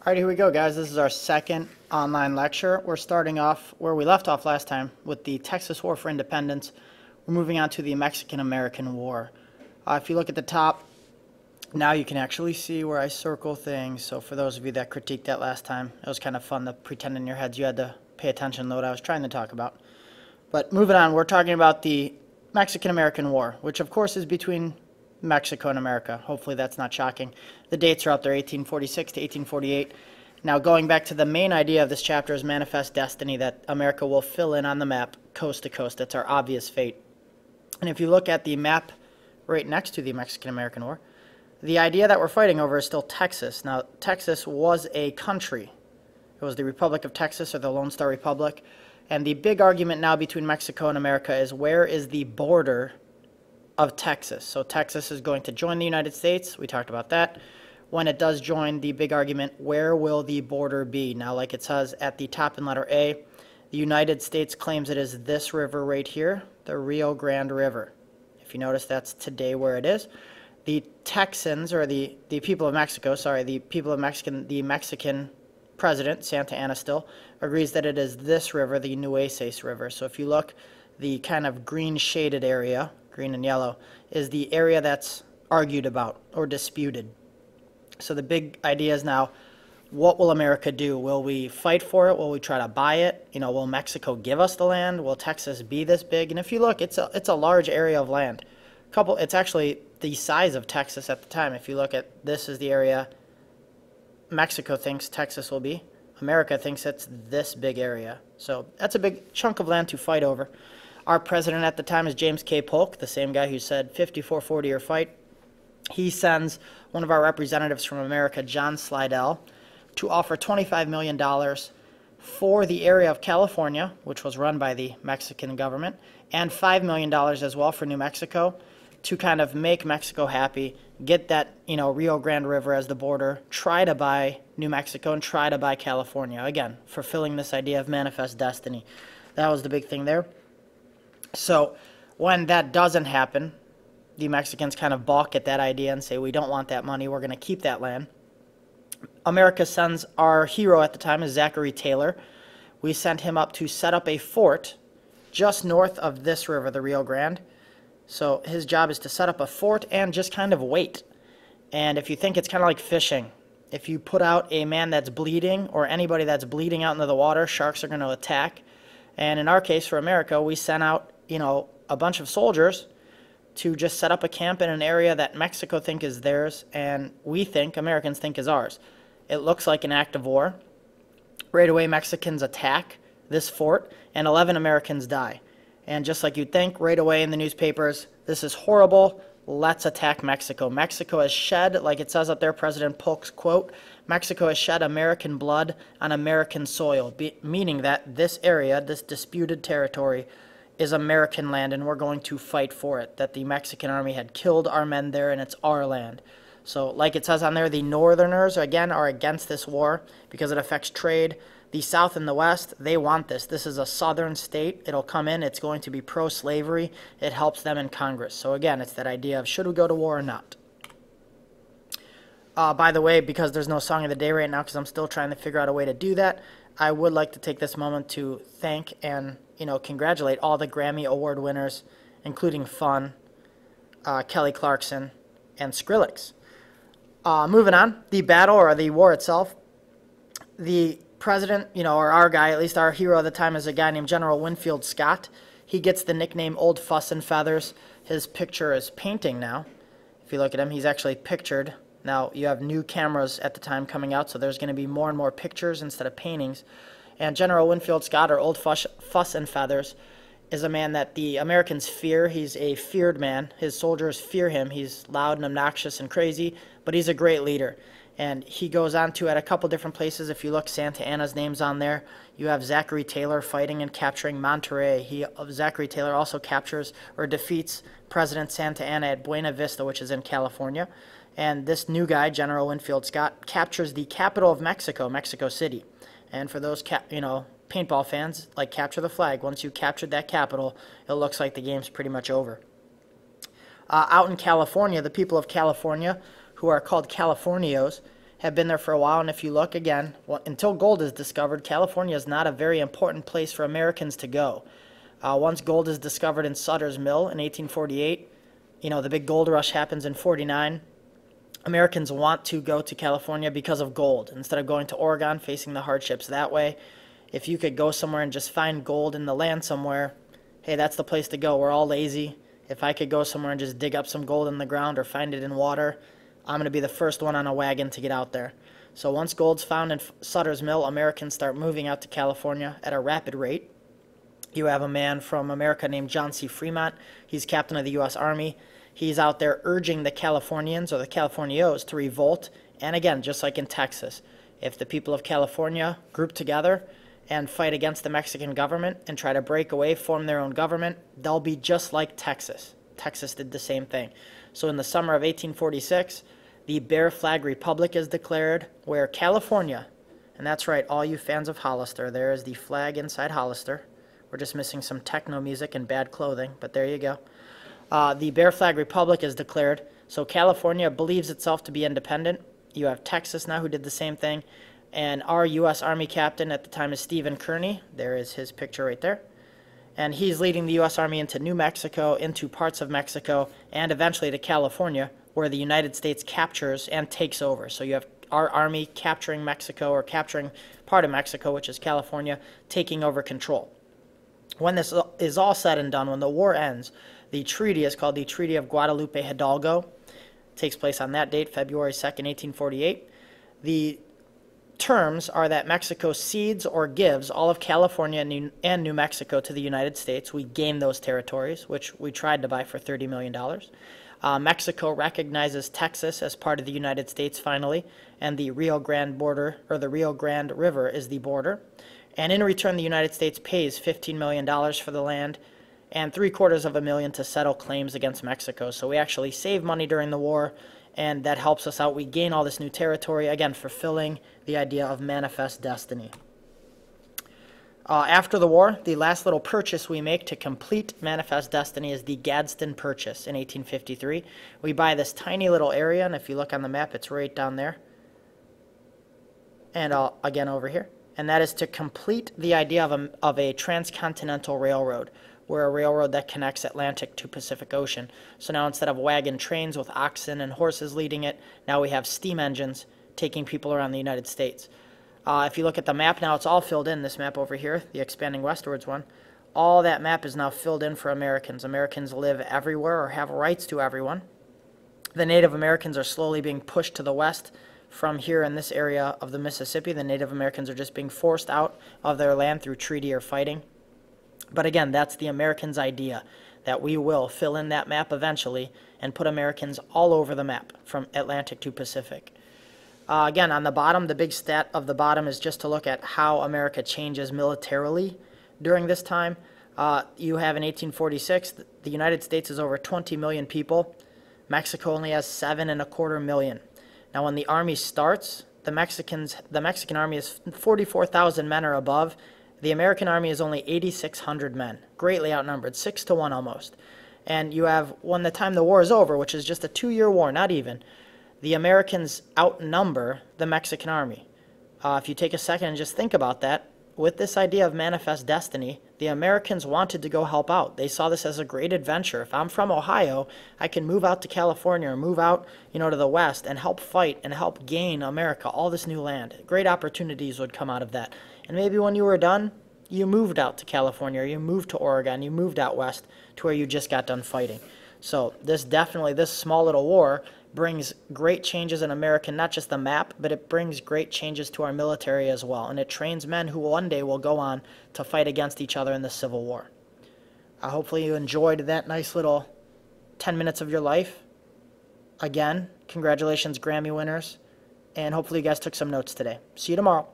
All right, here we go, guys. This is our second online lecture. We're starting off where we left off last time with the Texas War for Independence. We're moving on to the Mexican-American War. If you look at the top, now you can actually see where I circle things. So for those of you that critiqued that last time, it was kind of fun to pretend in your heads you had to pay attention to what I was trying to talk about. But moving on, we're talking about the Mexican-American War, which of course is between Mexico and America. Hopefully that's not shocking. The dates are out there, 1846 to 1848. Now going back to the main idea of this chapter is manifest destiny, that America will fill in on the map coast to coast. That's our obvious fate. And if you look at the map right next to the Mexican-American War, the idea that we're fighting over is still Texas. Now, Texas was a country. It was the Republic of Texas, or the Lone Star Republic. And the big argument now between Mexico and America is where is the border of Texas. So Texas is going to join the United States. We talked about that. When it does join, the big argument, where will the border be? Now, like it says at the top in letter A, the United States claims it is this river right here, the Rio Grande River. If you notice, that's today where it is. The Texans, or the people of Mexico, sorry, the Mexican president, Santa Anna still, agrees that it is this river, the Nueces River. So if you look, the kind of green shaded area, green and yellow, is the area that's argued about or disputed. So the big idea is now, what will America do? Will we fight for it? Will we try to buy it? You know, will Mexico give us the land? Will Texas be this big? And if you look, it's a large area of land. It's actually the size of Texas at the time. If you look at, this is the area Mexico thinks Texas will be. America thinks it's this big area. So that's a big chunk of land to fight over. Our president at the time is James K. Polk, the same guy who said 54-40 or fight. He sends one of our representatives from America, John Slidell, to offer $25 million for the area of California, which was run by the Mexican government, and $5 million as well for New Mexico, to kind of make Mexico happy, get that, Rio Grande River as the border, try to buy New Mexico, and try to buy California. Again, fulfilling this idea of manifest destiny. That was the big thing there. So when that doesn't happen, the Mexicans kind of balk at that idea and say, we don't want that money, we're going to keep that land. America sends, our hero at the time is Zachary Taylor. We sent him up to set up a fort just north of this river, the Rio Grande. So his job is to set up a fort and just kind of wait. And if you think, it's kind of like fishing. If you put out a man that's bleeding, or anybody that's bleeding out into the water, sharks are going to attack. And in our case, for America, we sent out, a bunch of soldiers to just set up a camp in an area that Mexico think is theirs, and we think, Americans think, is ours. It looks like an act of war. Right away, Mexicans attack this fort, and 11 Americans die. And just like you'd think, right away in the newspapers, this is horrible, let's attack Mexico. Mexico has shed, like it says up there, President Polk's quote, Mexico has shed American blood on American soil, meaning that this area, this disputed territory, is American land, and we're going to fight for it, that the Mexican army had killed our men there, and it's our land. So like it says on there, the Northerners, again, are against this war because it affects trade. The South and the West, they want this. This is a southern state. It'll come in. It's going to be pro-slavery. It helps them in Congress. So again, it's that idea of should we go to war or not. By the way, because there's no song of the day right now, because I'm still trying to figure out a way to do that, I would like to take this moment to thank and congratulate all the Grammy Award winners, including Fun, Kelly Clarkson, and Skrillex. Moving on, the battle, or the war itself, the president, or our guy, at least our hero at the time, is a guy named General Winfield Scott. He gets the nickname Old Fuss and Feathers. His picture is painting now. If you look at him, he's actually pictured. Now, you have new cameras at the time coming out, so there's going to be more and more pictures instead of paintings. And General Winfield Scott, or Old Fuss and Feathers, is a man that the Americans fear. He's a feared man. His soldiers fear him. He's loud and obnoxious and crazy, but he's a great leader. And he goes on to, at a couple different places, if you look, Santa Anna's name's on there. You have Zachary Taylor fighting and capturing Monterey. Zachary Taylor also captures or defeats President Santa Anna at Buena Vista, which is in California. And this new guy, General Winfield Scott, captures the capital of Mexico, Mexico City. And for those, paintball fans, like capture the flag. Once you captured that capital, it looks like the game's pretty much over. Out in California, the people of California, who are called Californios, have been there for a while, and if you look again, well, until gold is discovered, California is not a very important place for Americans to go. Once gold is discovered in Sutter's Mill in 1848, the big gold rush happens in 49. Americans want to go to California because of gold instead of going to Oregon, facing the hardships that way. If you could go somewhere and just find gold in the land somewhere, hey, that's the place to go. We're all lazy. If I could go somewhere and just dig up some gold in the ground or find it in water, I'm going to be the first one on a wagon to get out there. So once gold's found in Sutter's Mill, Americans start moving out to California at a rapid rate. You have a man from America named John C. Fremont. He's captain of the U.S. Army. He's out there urging the Californians or the Californios to revolt. And again, just like in Texas, if the people of California group together and fight against the Mexican government and try to break away, form their own government, they'll be just like Texas. Texas did the same thing. So in the summer of 1846, the Bear Flag Republic is declared, where California, and that's right, all you fans of Hollister, there is the flag inside Hollister. We're just missing some techno music and bad clothing, but there you go. The Bear Flag Republic is declared, so California believes itself to be independent. You have Texas now who did the same thing, and our U.S. Army captain at the time is Stephen Kearny. There is his picture right there. And he's leading the U.S. Army into New Mexico, into parts of Mexico, and eventually to California, where the United States captures and takes over. So you have our Army capturing Mexico, or capturing part of Mexico, which is California, taking over control. When this is all said and done, when the war ends, the treaty is called the Treaty of Guadalupe Hidalgo. It takes place on that date, February 2nd, 1848. The terms are that Mexico cedes or gives all of California and New Mexico to the United States. We gain those territories, which we tried to buy for $30 million. Mexico recognizes Texas as part of the United States finally, and the Rio Grande border, or the Rio Grande River, is the border. And in return, the United States pays $15 million for the land and $750,000 to settle claims against Mexico. So we actually save money during the war, and that helps us out. We gain all this new territory, again, fulfilling the idea of manifest destiny. After the war, the last little purchase we make to complete manifest destiny is the Gadsden Purchase in 1853. We buy this tiny little area, and if you look on the map, it's right down there. And again over here. And that is to complete the idea of a transcontinental railroad. We're a railroad that connects Atlantic to Pacific Ocean. So now instead of wagon trains with oxen and horses leading it, now we have steam engines taking people around the United States. If you look at the map now, it's all filled in. This map over here, the expanding westwards one, all that map is now filled in for Americans. Americans live everywhere or have rights to everyone. The Native Americans are slowly being pushed to the west from here in this area of the Mississippi. The Native Americans are just being forced out of their land through treaty or fighting. But again, that's the Americans' idea, that we will fill in that map eventually and put Americans all over the map from Atlantic to Pacific. Again, on the bottom, the big stat of the bottom is just to look at how America changes militarily during this time. You have in 1846, the United States is over 20 million people. Mexico only has 7.25 million. Now, when the army starts, the Mexican army is 44,000 men or above. The American army is only 8,600 men, greatly outnumbered, 6 to 1 almost. And you have, when the time the war is over, which is just a 2-year war, not even, the Americans outnumber the Mexican army. If you take a second and just think about that, with this idea of manifest destiny, the Americans wanted to go help out. They saw this as a great adventure. If I'm from Ohio, I can move out to California or move out, to the west and help fight and help gain America, all this new land. Great opportunities would come out of that. And maybe when you were done, you moved out to California, or you moved to Oregon, you moved out west to where you just got done fighting. So this small little war brings great changes in America, not just the map, but it brings great changes to our military as well. And it trains men who one day will go on to fight against each other in the Civil War. Hopefully you enjoyed that nice little 10 minutes of your life. Again, congratulations, Grammy winners. And hopefully you guys took some notes today. See you tomorrow.